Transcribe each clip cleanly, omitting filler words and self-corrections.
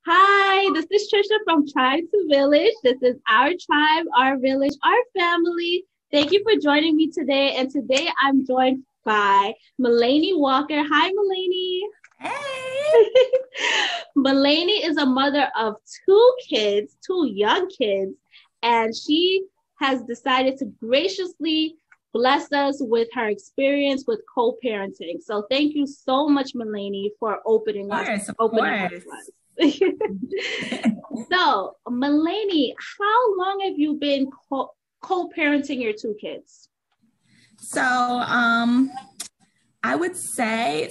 Hi, this is Trisha from Tribe to Village. This is our tribe, our village, our family. Thank you for joining me today. And today I'm joined by Melanie Walker. Hi, Melanie. Hey. Melanie is a mother of two kids, two young kids, and she has decided to graciously bless us with her experience with co-parenting. So thank you so much, Melanie, for Of opening up course. to us. So, Melanie, how long have you been co-parenting your two kids? So, I would say,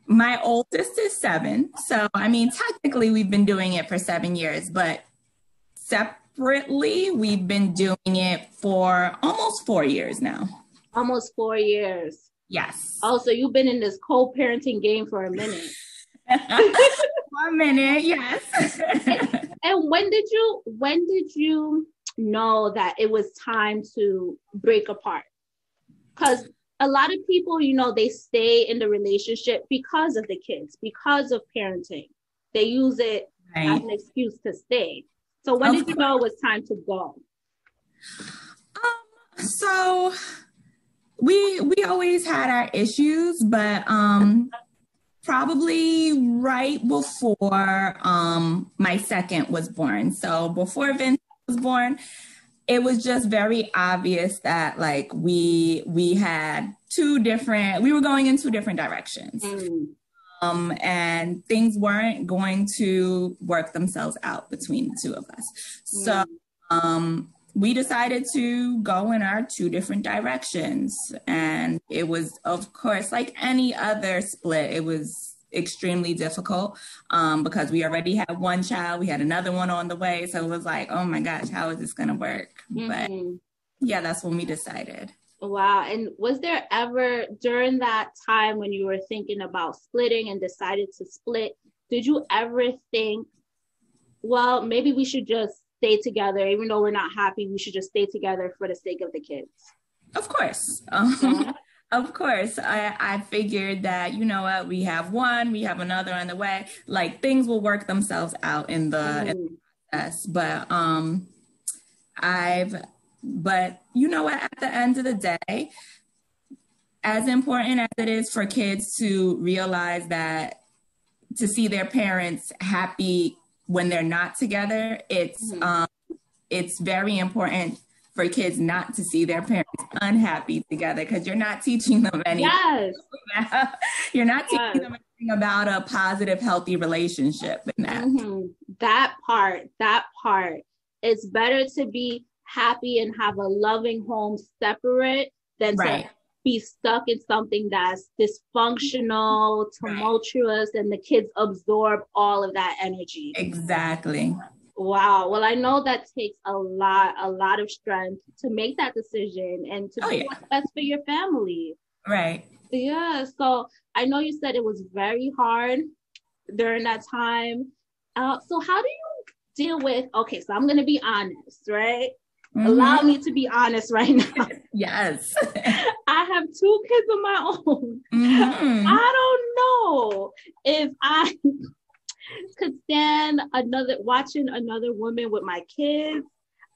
my oldest is 7. So, I mean, technically we've been doing it for 7 years, but separately we've been doing it for almost 4 years now. Almost 4 years. Yes. Oh, so you've been in this co-parenting game for a minute. 1 minute, yes. And when did you know that it was time to break apart? Because a lot of people, they stay in the relationship because of the kids, because of parenting. They use it as an excuse to stay. So when did you know it was time to go? So we always had our issues, but probably right before my second was born. So before Vince was born, it was just very obvious that like we had we were going in 2 different directions. And things weren't going to work themselves out between the 2 of us. So we decided to go in our 2 different directions. And it was, of course, like any other split, it was extremely difficult because we already had 1 child. We had another one on the way. So it was like, oh my gosh, how is this going to work? But yeah, that's when we decided. Wow. And was there ever during that time when you were thinking about splitting and decided to split, did you ever think, well, maybe we should just stay together, even though we're not happy, we should just stay together for the sake of the kids? Of course. Of course. I figured that, you know what, we have 1, we have another on the way, like things will work themselves out in the process. But you know what, at the end of the day, as important as it is for kids to realize that, to see their parents happy when they're not together, it's very important for kids not to see their parents unhappy together, because you're not teaching them anything. Yes. You're not teaching them anything about a positive, healthy relationship in that. That part. It's better to be happy and have a loving home separate than to be stuck in something that's dysfunctional, tumultuous, and the kids absorb all of that energy. Exactly. Wow. Well, I know that takes a lot of strength to make that decision and to do what's best for your family. Right. Yeah. So I know you said it was very hard during that time. So how do you deal with, okay, so I'm going to be honest, right? Allow me to be honest right now. Yes. I have 2 kids of my own. I don't know if I could stand watching another woman with my kids.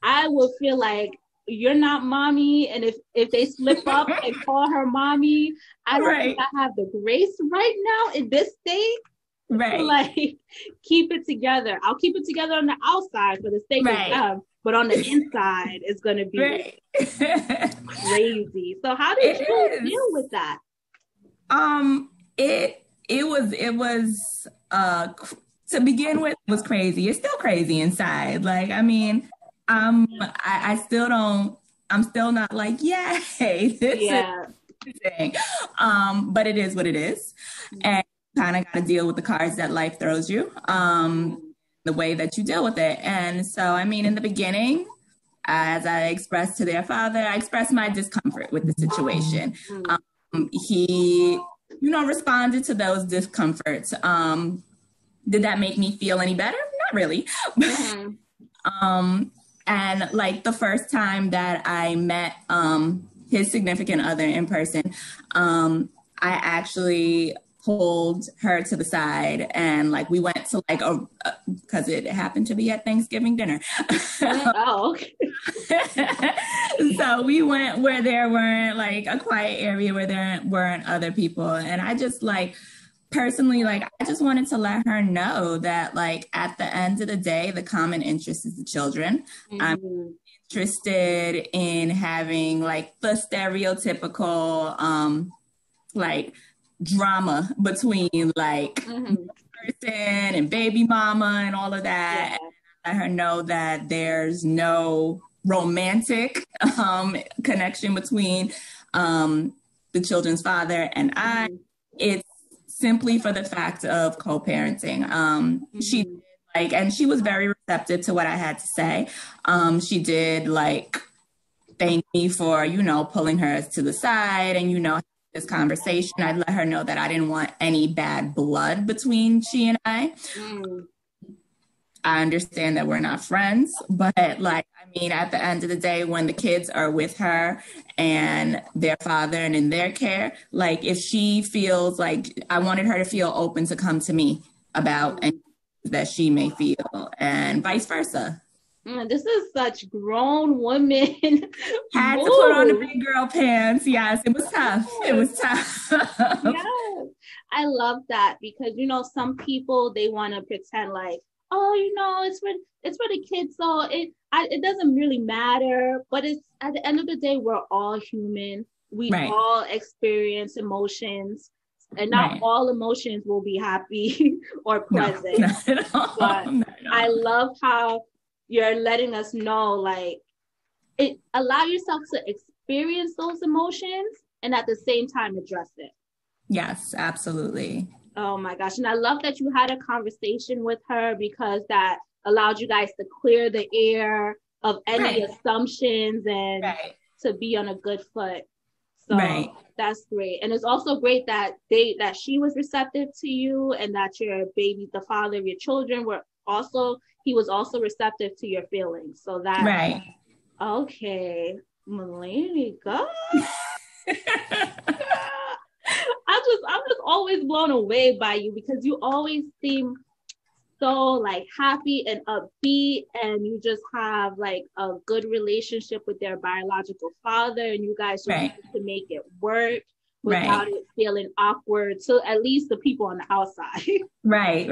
I would feel like, you're not mommy. And if they slip up and call her mommy, I don't think I have the grace right now in this state. To like keep it together. I'll keep it together on the outside for the sake of them, but on the inside it's gonna be crazy. So how did you deal with that? It was to begin with, it was crazy. It's still crazy inside. Like, I mean, I still don't. I'm still not like, yay, this is thing. But it is what it is, and kind of got to deal with the cards that life throws you, the way that you deal with it. And so, I mean, in the beginning, as I expressed to their father, I expressed my discomfort with the situation. He, responded to those discomforts. Did that make me feel any better? Not really. And like the first time that I met his significant other in person, I actually pulled her to the side and like we went to like because it happened to be at Thanksgiving dinner. Oh, okay. So we went where there weren't like a quiet area where there weren't other people. And I just like personally, like I just wanted to let her know that like at the end of the day, the common interest is the children. I'm interested in having like the stereotypical like drama between like person and baby mama and all of that. Yeah. And let her know that there's no romantic connection between the children's father and I. It's simply for the fact of co-parenting. She did like, and she was very receptive to what I had to say. She did like thank me for, you know, pulling her to the side and, you know, this conversation. I'd let her know that I didn't want any bad blood between she and I. I understand that we're not friends, but like, I mean, at the end of the day, when the kids are with her and their father and in their care, like if she feels like I wanted her to feel open to come to me about anything that she may feel and vice versa. This is such grown woman. Had to put on the big girl pants. Yes, it was tough. It was tough. Yes. I love that because, you know, some people, they want to pretend like, oh, you know, it's for the kids. So it doesn't really matter. But it's at the end of the day, we're all human. We all experience emotions. And not all emotions will be happy or pleasant. No, not at all. But I love how you're letting us know, like, allow yourself to experience those emotions and at the same time address it. Yes, absolutely. Oh my gosh. And I love that you had a conversation with her because that allowed you guys to clear the air of any assumptions and to be on a good foot. So that's great. And it's also great that she was receptive to you and that your baby, the father of your children he was also receptive to your feelings. So that okay. Melanie, God. I'm just always blown away by you because you always seem so like happy and upbeat and you just have like a good relationship with their biological father and you guys just have to make it work without it feeling awkward to at least the people on the outside. Right.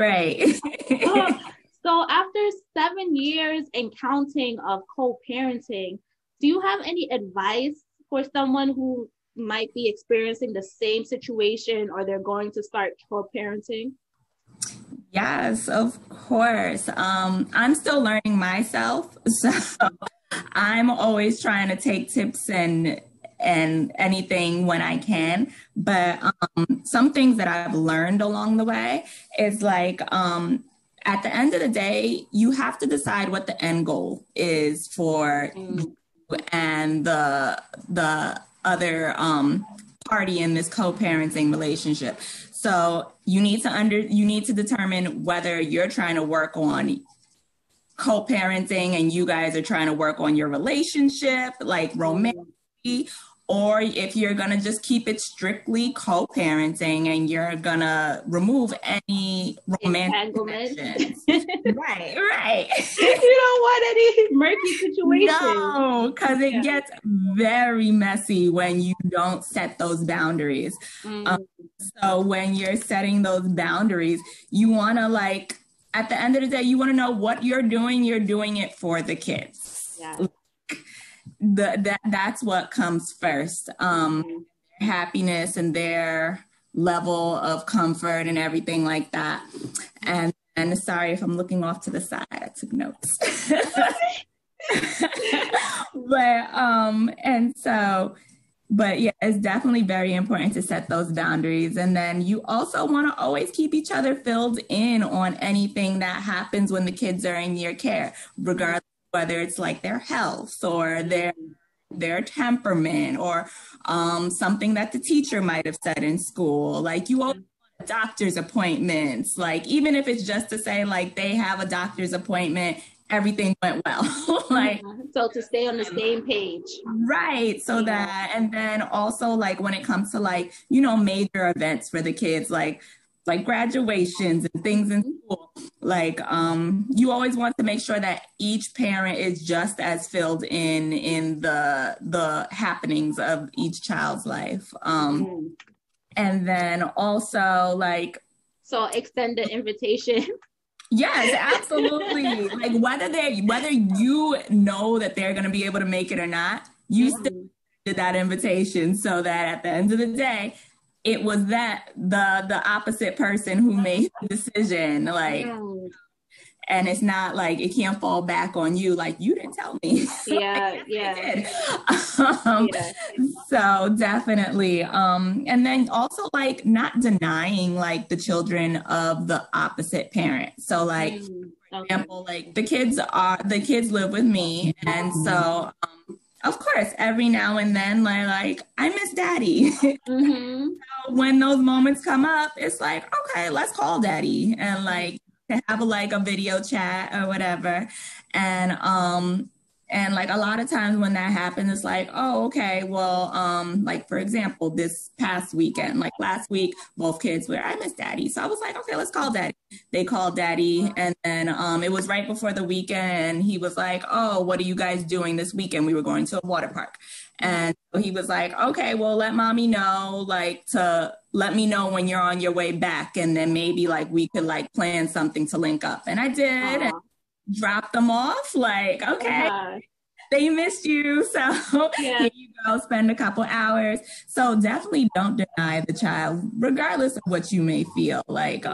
So after 7 years and counting of co-parenting, do you have any advice for someone who might be experiencing the same situation or they're going to start co-parenting? Yes, of course. I'm still learning myself. So I'm always trying to take tips and anything when I can. But some things that I've learned along the way is like, at the end of the day, you have to decide what the end goal is for you and the other party in this co-parenting relationship. So you need to determine whether you're trying to work on co-parenting and you guys are trying to work on your relationship, like romantically, or if you're going to just keep it strictly co-parenting and you're going to remove any romantic connections. Right. You don't want any murky situations. No, because it gets very messy when you don't set those boundaries. So when you're setting those boundaries, you want to like, at the end of the day, you want to know what you're doing it for the kids. Yeah. That's what comes first. Happiness and their level of comfort and everything like that. And sorry if I'm looking off to the side, I took notes. But yeah, it's definitely very important to set those boundaries. And then you also want to always keep each other filled in on anything that happens when the kids are in your care, regardless whether it's like their health or their temperament or something that the teacher might have said in school. Like you always want doctor's appointments, like even if it's just to say like they have a doctor's appointment everything went well. Like, so to stay on the same page. Right. So that, and then also like when it comes to like, you know, major events for the kids, like graduations and things in school, like you always want to make sure that each parent is just as filled in the happenings of each child's life. And then also like, so extend the invitation. yes, absolutely. Like whether you know that they're going to be able to make it or not, you still did that invitation so that at the end of the day, it was that the opposite person who made the decision. Like, and it's not like it can't fall back on you. Like, you didn't tell me. Yeah. So definitely. And then also like not denying like the children of the opposite parent. So like, for example, like the kids live with me. And so, of course, every now and then, like I miss daddy. So when those moments come up, it's like, okay, let's call daddy and like to have a video chat or whatever. And like a lot of times when that happens, it's like, oh, okay, well, like for example, this past weekend, like last week, both kids were, I miss daddy. So I was like, okay, let's call daddy. They called daddy. And then it was right before the weekend. And he was like, oh, what are you guys doing this weekend? We were going to a water park. And so he was like, okay, well, let mommy know, like to let me know when you're on your way back. And then maybe like we could like plan something to link up. And I did. And drop them off, like, okay, they missed you, so here you go, spend a couple hours. So definitely don't deny the child, regardless of what you may feel. Like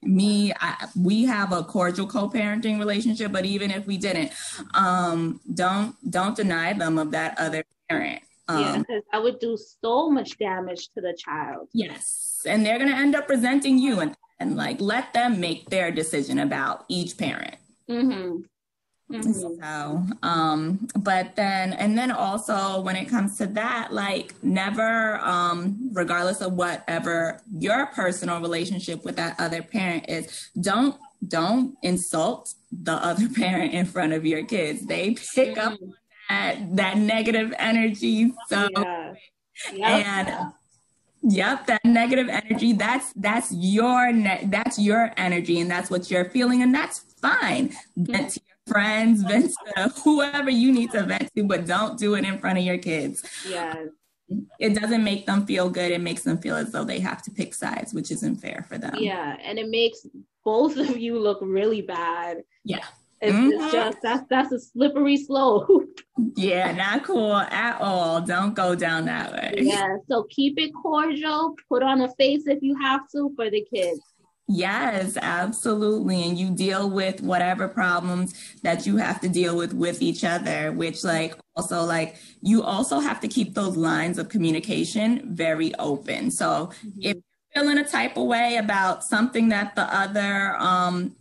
we have a cordial co-parenting relationship, but even if we didn't, don't deny them of that other parent. Because I would do so much damage to the child. Yes, and they're gonna end up resenting you, and like let them make their decision about each parent. So, but then also when it comes to that, like never, regardless of whatever your personal relationship with that other parent is, don't insult the other parent in front of your kids. They pick up on that negative energy. So, and yep, that negative energy, that's your energy, and that's what you're feeling, and that's fine. Vent to your friends, vent to whoever you need to vent to, but don't do it in front of your kids. It doesn't make them feel good. It makes them feel as though they have to pick sides, which isn't fair for them. And it makes both of you look really bad. It's just that's a slippery slope. Not cool at all. Don't go down that way. So keep it cordial. Put on a face if you have to for the kids. Yes, absolutely. And you deal with whatever problems that you have to deal with each other, which like also like you also have to keep those lines of communication very open. So if you're feeling a type of way about something that the other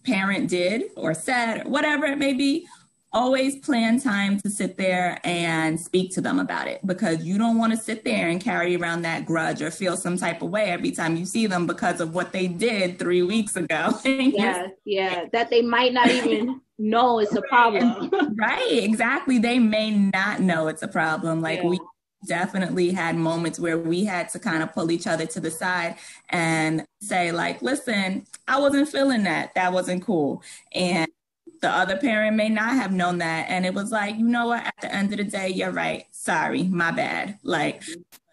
parent did or said, whatever it may be, always plan time to sit there and speak to them about it, because you don't want to sit there and carry around that grudge or feel some type of way every time you see them because of what they did 3 weeks ago. That they might not even know it's a problem. Right, exactly. They may not know it's a problem. Like we definitely had moments where we had to kind of pull each other to the side and say like, listen, I wasn't feeling that. That wasn't cool. And the other parent may not have known that. And it was like, you know what, at the end of the day, you're right. Sorry, my bad. Like,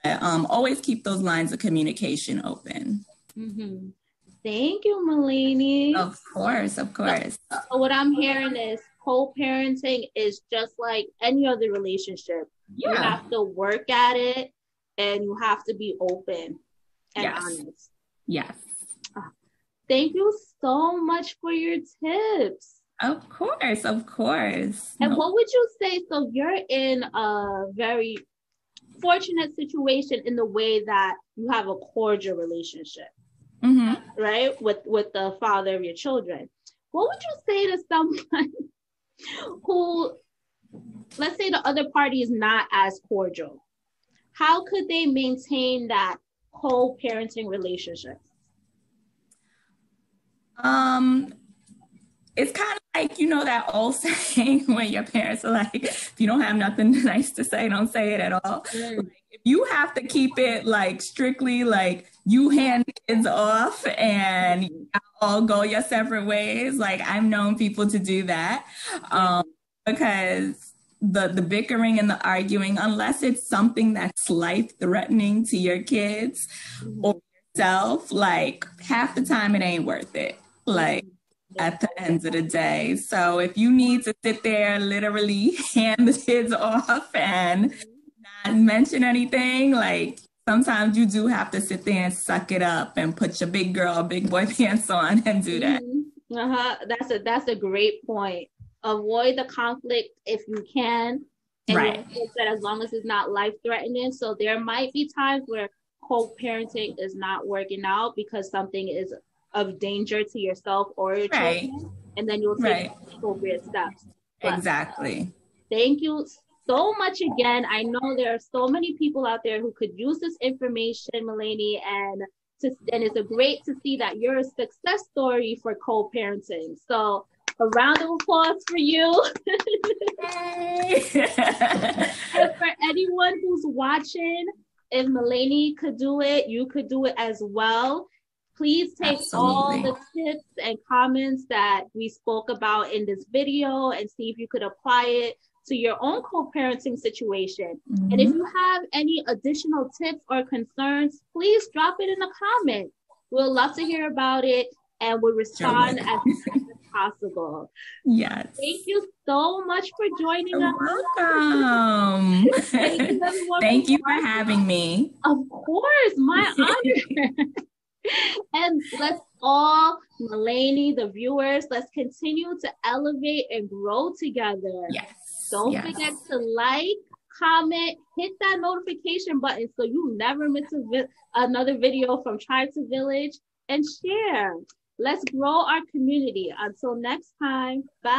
always keep those lines of communication open. Thank you, Melanie. Of course. So what I'm hearing is co-parenting is just like any other relationship. You have to work at it and you have to be open and honest. Thank you so much for your tips. Of course. And what would you say? So you're in a very fortunate situation in the way that you have a cordial relationship, right? With the father of your children. What would you say to someone who, let's say the other party is not as cordial? How could they maintain that co-parenting relationship? It's kind of like, you know, that old saying when your parents are like, if you don't have nothing nice to say, don't say it at all. Like, if you have to keep it like strictly like you hand the kids off and you all go your separate ways, like I've known people to do that, because the bickering and the arguing, unless it's something that's life threatening to your kids or yourself, like half the time it ain't worth it. Like at the end of the day. So if you need to sit there, literally hand the kids off and not mention anything, like sometimes you do have to sit there and suck it up and put your big girl, big boy pants on and do that. That's a great point. Avoid the conflict if you can. And right. That as long as it's not life-threatening. So there might be times where co-parenting is not working out because something is of danger to yourself or your children, and then you'll take appropriate steps. But, exactly. Thank you so much again. I know there are so many people out there who could use this information, Melanie, and it's a great to see that you're a success story for co-parenting. So a round of applause for you. And for anyone who's watching, if Melanie could do it, you could do it as well. Please take all the tips and comments that we spoke about in this video and see if you could apply it to your own co-parenting situation. And if you have any additional tips or concerns, please drop it in the comments. We'll love to hear about it and we'll respond as fast as possible. Yes. Thank you so much for joining us. Welcome. Thank you for having me. Of course, my honor. And let's all, Melanie, the viewers, let's continue to elevate and grow together. Yes. Don't forget to like, comment, hit that notification button so you never miss another video from Tribe to Village, and share. Let's grow our community. Until next time, bye.